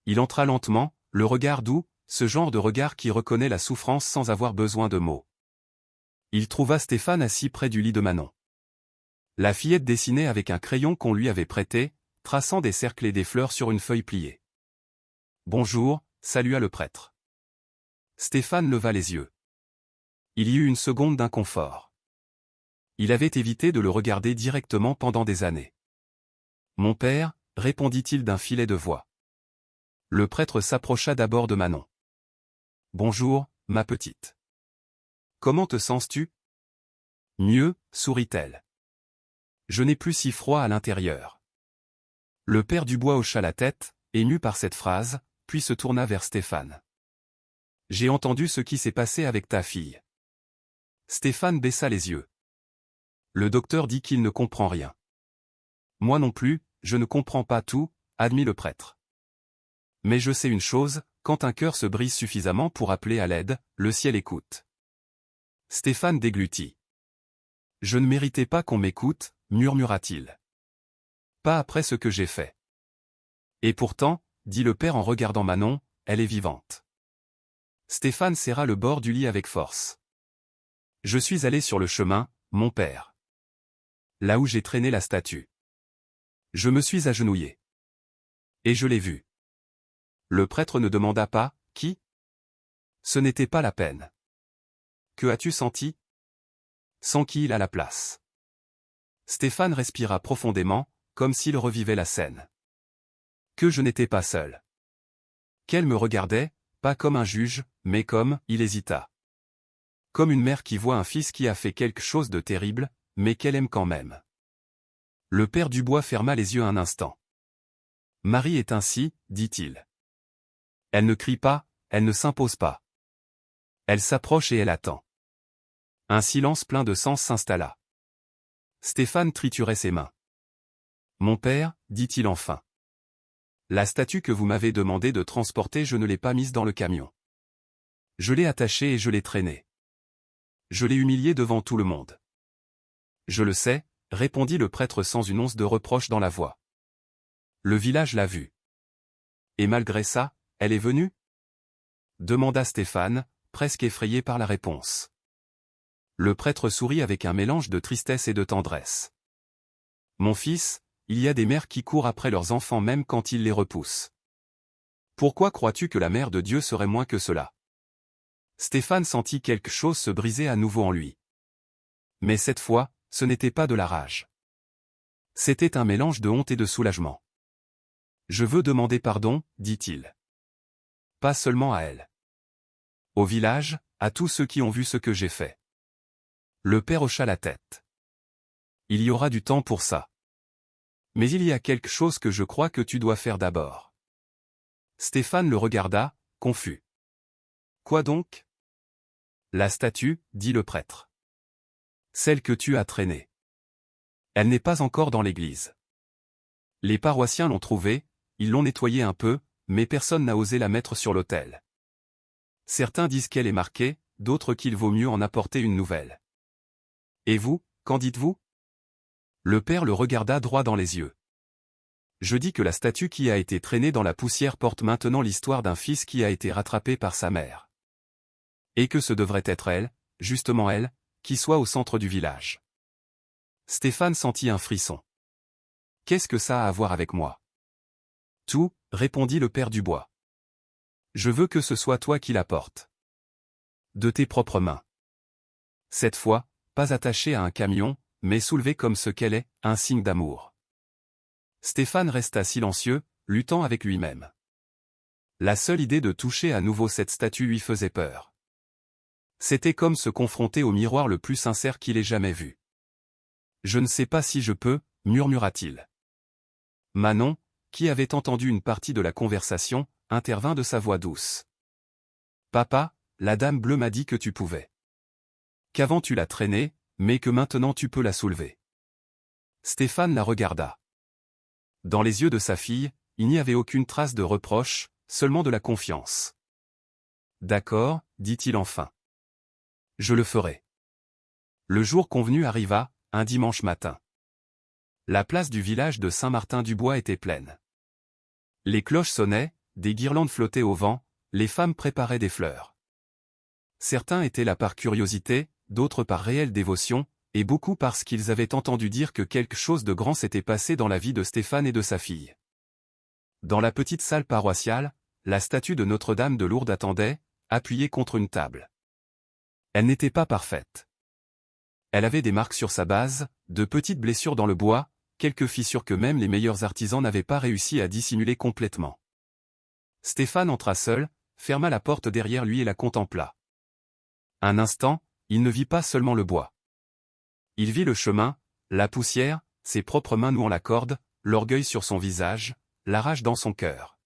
Il entra lentement, le regard doux, ce genre de regard qui reconnaît la souffrance sans avoir besoin de mots. Il trouva Stéphane assis près du lit de Manon. La fillette dessinait avec un crayon qu'on lui avait prêté, traçant des cercles et des fleurs sur une feuille pliée. « Bonjour », salua le prêtre. Stéphane leva les yeux. Il y eut une seconde d'inconfort. Il avait évité de le regarder directement pendant des années. « Mon père », répondit-il d'un filet de voix. Le prêtre s'approcha d'abord de Manon. « Bonjour, ma petite. Comment te sens-tu ? » « Mieux, » sourit-elle. « Je n'ai plus si froid à l'intérieur. » Le père Dubois hocha la tête, ému par cette phrase, puis se tourna vers Stéphane. « J'ai entendu ce qui s'est passé avec ta fille. » Stéphane baissa les yeux. Le docteur dit qu'il ne comprend rien. « Moi non plus, je ne comprends pas tout, » admit le prêtre. « Mais je sais une chose, quand un cœur se brise suffisamment pour appeler à l'aide, le ciel écoute. » Stéphane déglutit. « Je ne méritais pas qu'on m'écoute, » murmura-t-il. « Pas après ce que j'ai fait. » Et pourtant, dit le père en regardant Manon, elle est vivante. Stéphane serra le bord du lit avec force. « Je suis allé sur le chemin, mon père. Là où j'ai traîné la statue. Je me suis agenouillé. Et je l'ai vue. » Le prêtre ne demanda pas, « Qui ?» Ce n'était pas la peine. « Que as-tu senti ?» Sans qui il a la place. Stéphane respira profondément, comme s'il revivait la scène. Que je n'étais pas seul. Qu'elle me regardait, pas comme un juge, mais comme, il hésita. Comme une mère qui voit un fils qui a fait quelque chose de terrible, mais qu'elle aime quand même. Le père Dubois ferma les yeux un instant. Marie est ainsi, dit-il. Elle ne crie pas, elle ne s'impose pas. Elle s'approche et elle attend. Un silence plein de sens s'installa. Stéphane triturait ses mains. Mon père, dit-il enfin. La statue que vous m'avez demandé de transporter, je ne l'ai pas mise dans le camion. Je l'ai attachée et je l'ai traînée. Je l'ai humiliée devant tout le monde. Je le sais, répondit le prêtre sans une once de reproche dans la voix. Le village l'a vue. Et malgré ça, elle est venue ? Demanda Stéphane, presque effrayé par la réponse. Le prêtre sourit avec un mélange de tristesse et de tendresse. Mon fils, il y a des mères qui courent après leurs enfants même quand ils les repoussent. Pourquoi crois-tu que la mère de Dieu serait moins que cela ? Stéphane sentit quelque chose se briser à nouveau en lui. Mais cette fois, ce n'était pas de la rage. C'était un mélange de honte et de soulagement. Je veux demander pardon, dit-il. Pas seulement à elle. Au village, à tous ceux qui ont vu ce que j'ai fait. Le père hocha la tête. Il y aura du temps pour ça. Mais il y a quelque chose que je crois que tu dois faire d'abord. Stéphane le regarda, confus. Quoi donc ? La statue, dit le prêtre. Celle que tu as traînée. Elle n'est pas encore dans l'église. Les paroissiens l'ont trouvée, ils l'ont nettoyée un peu, mais personne n'a osé la mettre sur l'autel. Certains disent qu'elle est marquée, d'autres qu'il vaut mieux en apporter une nouvelle. Et vous, qu'en dites-vous ? Le père le regarda droit dans les yeux. Je dis que la statue qui a été traînée dans la poussière porte maintenant l'histoire d'un fils qui a été rattrapé par sa mère. Et que ce devrait être elle, justement elle, qui soit au centre du village. Stéphane sentit un frisson. Qu'est-ce que ça a à voir avec moi ? Tout, répondit le père Dubois. Je veux que ce soit toi qui la portes. De tes propres mains. Cette fois, pas attachée à un camion, mais soulevée comme ce qu'elle est, un signe d'amour. Stéphane resta silencieux, luttant avec lui-même. La seule idée de toucher à nouveau cette statue lui faisait peur. C'était comme se confronter au miroir le plus sincère qu'il ait jamais vu. « Je ne sais pas si je peux, » murmura-t-il. Manon, qui avait entendu une partie de la conversation, intervint de sa voix douce. « Papa, la dame bleue m'a dit que tu pouvais. Qu'avant tu la traînais, mais que maintenant tu peux la soulever. » Stéphane la regarda. Dans les yeux de sa fille, il n'y avait aucune trace de reproche, seulement de la confiance. « D'accord, » dit-il enfin. « Je le ferai. » Le jour convenu arriva, un dimanche matin. La place du village de Saint-Martin-du-Bois était pleine. Les cloches sonnaient, des guirlandes flottaient au vent, les femmes préparaient des fleurs. Certains étaient là par curiosité, d'autres par réelle dévotion, et beaucoup parce qu'ils avaient entendu dire que quelque chose de grand s'était passé dans la vie de Stéphane et de sa fille. Dans la petite salle paroissiale, la statue de Notre-Dame de Lourdes attendait, appuyée contre une table. Elle n'était pas parfaite. Elle avait des marques sur sa base, de petites blessures dans le bois, quelques fissures que même les meilleurs artisans n'avaient pas réussi à dissimuler complètement. Stéphane entra seul, ferma la porte derrière lui et la contempla. Un instant, il ne vit pas seulement le bois. Il vit le chemin, la poussière, ses propres mains nouant la corde, l'orgueil sur son visage, la rage dans son cœur.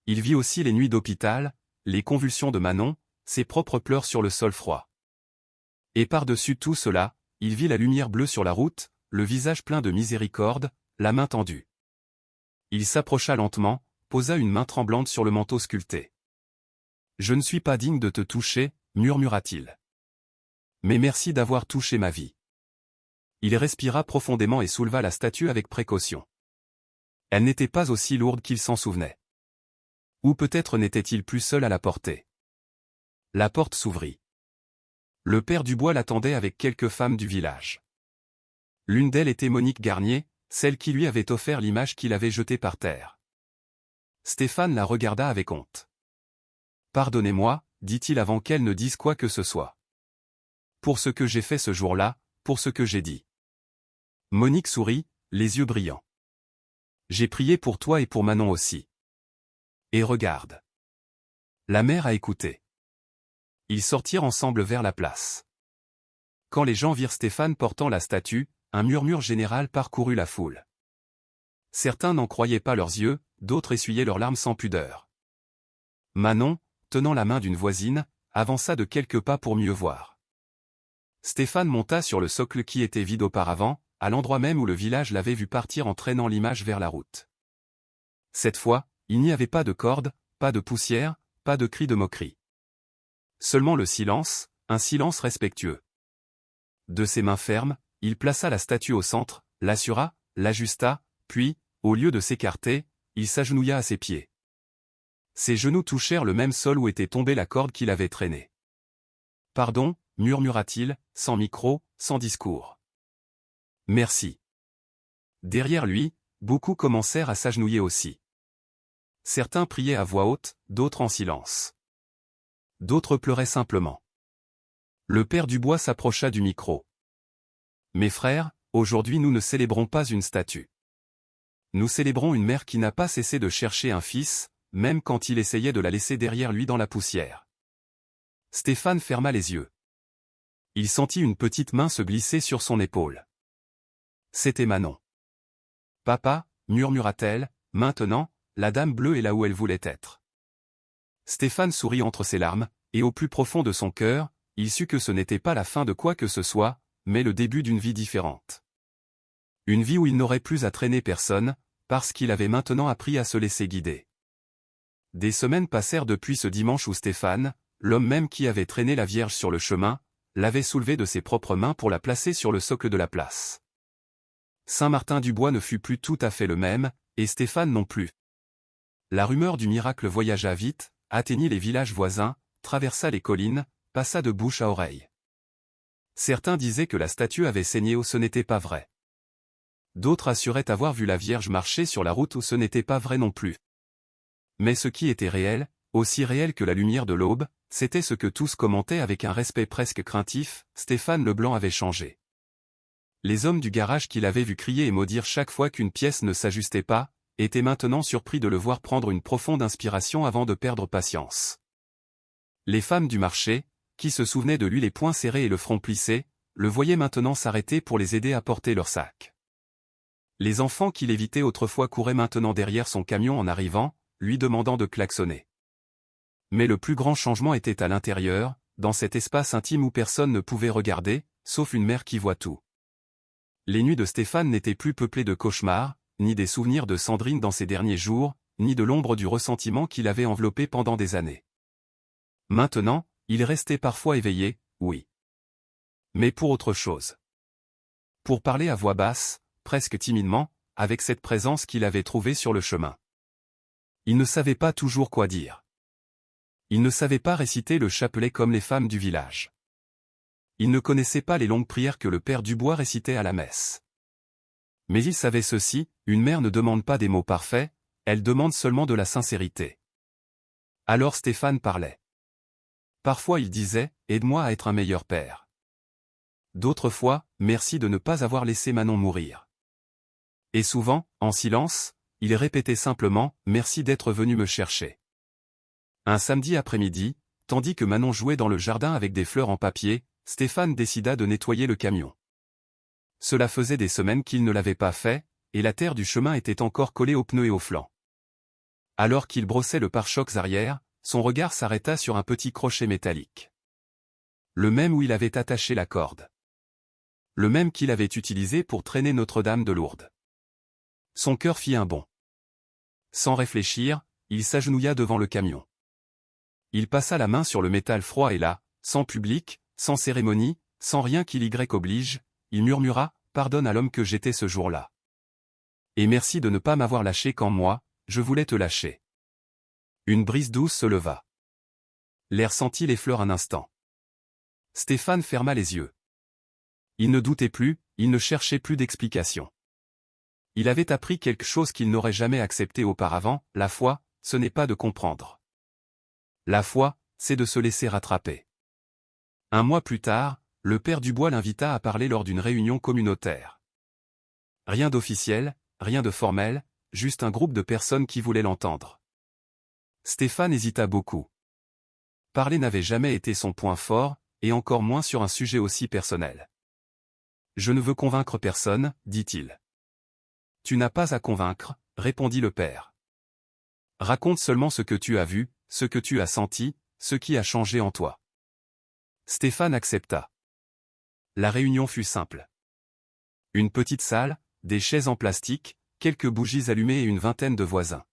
Il vit aussi les nuits d'hôpital, les convulsions de Manon, ses propres pleurs sur le sol froid. Et par-dessus tout cela, il vit la lumière bleue sur la route, le visage plein de miséricorde, la main tendue. Il s'approcha lentement, posa une main tremblante sur le manteau sculpté. « Je ne suis pas digne de te toucher, » murmura-t-il. « Mais merci d'avoir touché ma vie. » Il respira profondément et souleva la statue avec précaution. Elle n'était pas aussi lourde qu'il s'en souvenait. Ou peut-être n'était-il plus seul à la porter. La porte s'ouvrit. Le père Dubois l'attendait avec quelques femmes du village. L'une d'elles était Monique Garnier, celle qui lui avait offert l'image qu'il avait jetée par terre. Stéphane la regarda avec honte. « Pardonnez-moi, » dit-il avant qu'elle ne dise quoi que ce soit. « Pour ce que j'ai fait ce jour-là, pour ce que j'ai dit. » Monique sourit, les yeux brillants. « J'ai prié pour toi et pour Manon aussi. Et regarde. » La mère a écouté. Ils sortirent ensemble vers la place. Quand les gens virent Stéphane portant la statue, un murmure général parcourut la foule. Certains n'en croyaient pas leurs yeux, d'autres essuyaient leurs larmes sans pudeur. Manon, tenant la main d'une voisine, avança de quelques pas pour mieux voir. Stéphane monta sur le socle qui était vide auparavant, à l'endroit même où le village l'avait vu partir en traînant l'image vers la route. Cette fois, il n'y avait pas de corde, pas de poussière, pas de cris de moquerie. Seulement le silence, un silence respectueux. De ses mains fermes, il plaça la statue au centre, l'assura, l'ajusta, puis, au lieu de s'écarter, il s'agenouilla à ses pieds. Ses genoux touchèrent le même sol où était tombée la corde qu'il avait traînée. « Pardon » murmura-t-il, sans micro, sans discours. « Merci. » Derrière lui, beaucoup commencèrent à s'agenouiller aussi. Certains priaient à voix haute, d'autres en silence. D'autres pleuraient simplement. Le père Dubois s'approcha du micro. « Mes frères, aujourd'hui nous ne célébrons pas une statue. Nous célébrons une mère qui n'a pas cessé de chercher un fils, même quand il essayait de la laisser derrière lui dans la poussière. » Stéphane ferma les yeux. Il sentit une petite main se glisser sur son épaule. C'était Manon. « Papa, » murmura-t-elle, « maintenant, la dame bleue est là où elle voulait être. » Stéphane sourit entre ses larmes, et au plus profond de son cœur, il sut que ce n'était pas la fin de quoi que ce soit, mais le début d'une vie différente. Une vie où il n'aurait plus à traîner personne, parce qu'il avait maintenant appris à se laisser guider. Des semaines passèrent depuis ce dimanche où Stéphane, l'homme même qui avait traîné la Vierge sur le chemin, l'avait soulevée de ses propres mains pour la placer sur le socle de la place. Saint-Martin-du-Bois ne fut plus tout à fait le même, et Stéphane non plus. La rumeur du miracle voyagea vite, atteignit les villages voisins, traversa les collines, passa de bouche à oreille. Certains disaient que la statue avait saigné où ce n'était pas vrai. D'autres assuraient avoir vu la Vierge marcher sur la route où ce n'était pas vrai non plus. Mais ce qui était réel, aussi réel que la lumière de l'aube, c'était ce que tous commentaient avec un respect presque craintif, Stéphane Leblanc avait changé. Les hommes du garage qu'il avait vu crier et maudire chaque fois qu'une pièce ne s'ajustait pas, étaient maintenant surpris de le voir prendre une profonde inspiration avant de perdre patience. Les femmes du marché, qui se souvenait de lui les poings serrés et le front plissé, le voyait maintenant s'arrêter pour les aider à porter leur sac. Les enfants qu'il évitait autrefois couraient maintenant derrière son camion en arrivant, lui demandant de klaxonner. Mais le plus grand changement était à l'intérieur, dans cet espace intime où personne ne pouvait regarder, sauf une mère qui voit tout. Les nuits de Stéphane n'étaient plus peuplées de cauchemars, ni des souvenirs de Sandrine dans ses derniers jours, ni de l'ombre du ressentiment qui l'avait enveloppé pendant des années. Maintenant, il restait parfois éveillé, oui. Mais pour autre chose. Pour parler à voix basse, presque timidement, avec cette présence qu'il avait trouvée sur le chemin. Il ne savait pas toujours quoi dire. Il ne savait pas réciter le chapelet comme les femmes du village. Il ne connaissait pas les longues prières que le père Dubois récitait à la messe. Mais il savait ceci, une mère ne demande pas des mots parfaits, elle demande seulement de la sincérité. Alors Stéphane parlait. Parfois il disait, aide-moi à être un meilleur père. D'autres fois, merci de ne pas avoir laissé Manon mourir. Et souvent, en silence, il répétait simplement, merci d'être venu me chercher. Un samedi après-midi, tandis que Manon jouait dans le jardin avec des fleurs en papier, Stéphane décida de nettoyer le camion. Cela faisait des semaines qu'il ne l'avait pas fait, et la terre du chemin était encore collée aux pneus et aux flancs. Alors qu'il brossait le pare-chocs arrière, son regard s'arrêta sur un petit crochet métallique. Le même où il avait attaché la corde. Le même qu'il avait utilisé pour traîner Notre-Dame de Lourdes. Son cœur fit un bond. Sans réfléchir, il s'agenouilla devant le camion. Il passa la main sur le métal froid et là, sans public, sans cérémonie, sans rien qui l'Y oblige, il murmura, pardonne à l'homme que j'étais ce jour-là. Et merci de ne pas m'avoir lâché quand moi, je voulais te lâcher. Une brise douce se leva. L'air sentit les fleurs un instant. Stéphane ferma les yeux. Il ne doutait plus, il ne cherchait plus d'explication. Il avait appris quelque chose qu'il n'aurait jamais accepté auparavant, la foi, ce n'est pas de comprendre. La foi, c'est de se laisser rattraper. Un mois plus tard, le père Dubois l'invita à parler lors d'une réunion communautaire. Rien d'officiel, rien de formel, juste un groupe de personnes qui voulaient l'entendre. Stéphane hésita beaucoup. Parler n'avait jamais été son point fort, et encore moins sur un sujet aussi personnel. Je ne veux convaincre personne, dit-il. Tu n'as pas à convaincre, répondit le père. Raconte seulement ce que tu as vu, ce que tu as senti, ce qui a changé en toi. Stéphane accepta. La réunion fut simple. Une petite salle, des chaises en plastique, quelques bougies allumées et une vingtaine de voisins.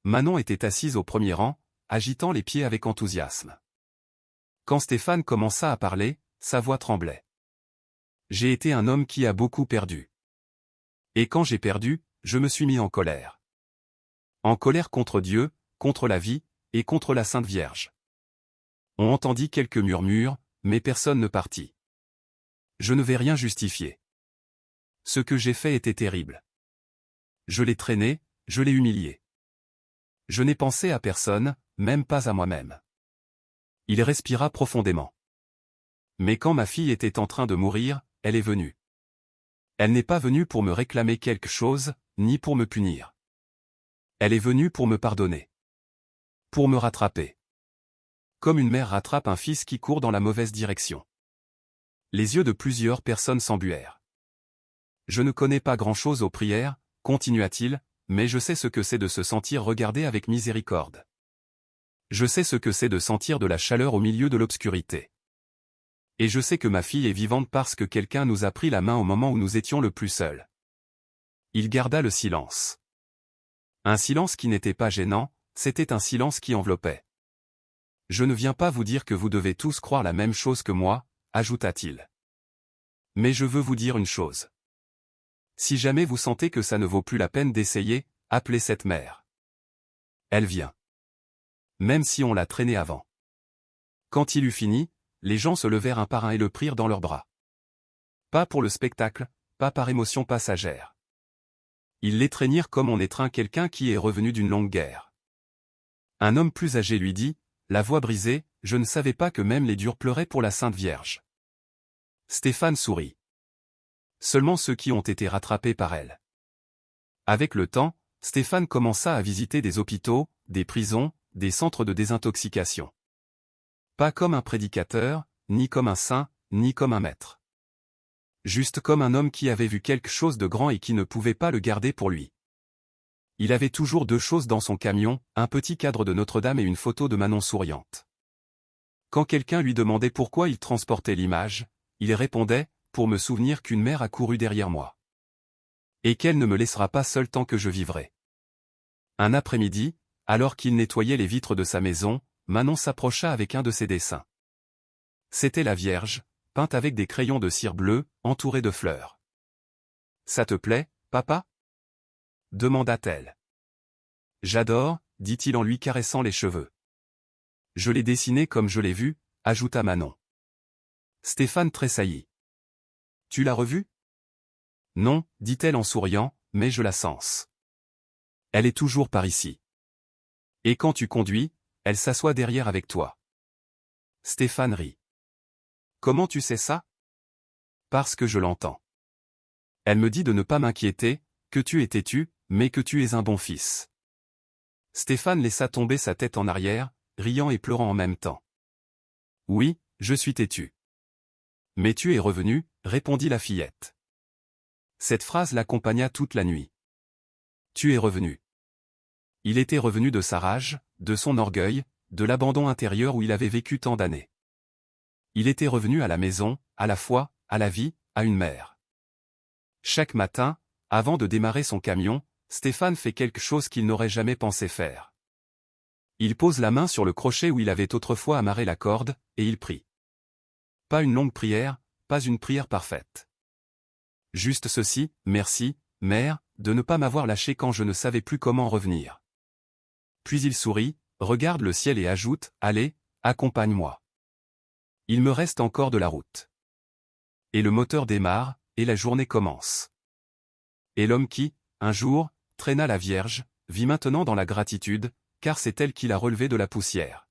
Manon était assise au premier rang, agitant les pieds avec enthousiasme. Quand Stéphane commença à parler, sa voix tremblait. J'ai été un homme qui a beaucoup perdu. Et quand j'ai perdu, je me suis mis en colère. En colère contre Dieu, contre la vie, et contre la Sainte Vierge. On entendit quelques murmures, mais personne ne partit. Je ne vais rien justifier. Ce que j'ai fait était terrible. Je l'ai traîné, je l'ai humilié. Je n'ai pensé à personne, même pas à moi-même. Il respira profondément. Mais quand ma fille était en train de mourir, elle est venue. Elle n'est pas venue pour me réclamer quelque chose, ni pour me punir. Elle est venue pour me pardonner. Pour me rattraper. Comme une mère rattrape un fils qui court dans la mauvaise direction. Les yeux de plusieurs personnes s'embuèrent. Je ne connais pas grand-chose aux prières, continua-t-il, mais je sais ce que c'est de se sentir regardé avec miséricorde. Je sais ce que c'est de sentir de la chaleur au milieu de l'obscurité. Et je sais que ma fille est vivante parce que quelqu'un nous a pris la main au moment où nous étions le plus seuls. Il garda le silence. Un silence qui n'était pas gênant, c'était un silence qui enveloppait. Je ne viens pas vous dire que vous devez tous croire la même chose que moi, ajouta-t-il. Mais je veux vous dire une chose. Si jamais vous sentez que ça ne vaut plus la peine d'essayer, appelez cette mère. Elle vient. Même si on l'a traînée avant. Quand il eut fini, les gens se levèrent un par un et le prirent dans leurs bras. Pas pour le spectacle, pas par émotion passagère. Ils l'étreignirent comme on étreint quelqu'un qui est revenu d'une longue guerre. Un homme plus âgé lui dit, la voix brisée, je ne savais pas que même les durs pleuraient pour la Sainte Vierge. Stéphane sourit. Seulement ceux qui ont été rattrapés par elle. Avec le temps, Stéphane commença à visiter des hôpitaux, des prisons, des centres de désintoxication. Pas comme un prédicateur, ni comme un saint, ni comme un maître. Juste comme un homme qui avait vu quelque chose de grand et qui ne pouvait pas le garder pour lui. Il avait toujours deux choses dans son camion, un petit cadre de Notre-Dame et une photo de Manon souriante. Quand quelqu'un lui demandait pourquoi il transportait l'image, il répondait, pour me souvenir qu'une mère a couru derrière moi. Et qu'elle ne me laissera pas seul tant que je vivrai. Un après-midi, alors qu'il nettoyait les vitres de sa maison, Manon s'approcha avec un de ses dessins. C'était la Vierge, peinte avec des crayons de cire bleue, entourée de fleurs. « Ça te plaît, papa » demanda-t-elle. « J'adore, dit-il en lui caressant les cheveux. « Je l'ai dessiné comme je l'ai vu, ajouta Manon. Stéphane tressaillit. « Tu l'as revu » Non, dit-elle en souriant, mais je la sens. Elle est toujours par ici. Et quand tu conduis, elle s'assoit derrière avec toi. Stéphane rit. Comment tu sais ça? Parce que je l'entends. Elle me dit de ne pas m'inquiéter, que tu es têtu, mais que tu es un bon fils. Stéphane laissa tomber sa tête en arrière, riant et pleurant en même temps. Oui, je suis têtu. Mais tu es revenu, répondit la fillette. Cette phrase l'accompagna toute la nuit. Tu es revenu. Il était revenu de sa rage, de son orgueil, de l'abandon intérieur où il avait vécu tant d'années. Il était revenu à la maison, à la foi, à la vie, à une mère. Chaque matin, avant de démarrer son camion, Stéphane fait quelque chose qu'il n'aurait jamais pensé faire. Il pose la main sur le crochet où il avait autrefois amarré la corde, et il prie. Pas une longue prière, pas une prière parfaite. Juste ceci, merci, mère, de ne pas m'avoir lâché quand je ne savais plus comment revenir. Puis il sourit, regarde le ciel et ajoute, allez, accompagne-moi. Il me reste encore de la route. Et le moteur démarre, et la journée commence. Et l'homme qui, un jour, traîna la Vierge, vit maintenant dans la gratitude, car c'est elle qui l'a relevé de la poussière.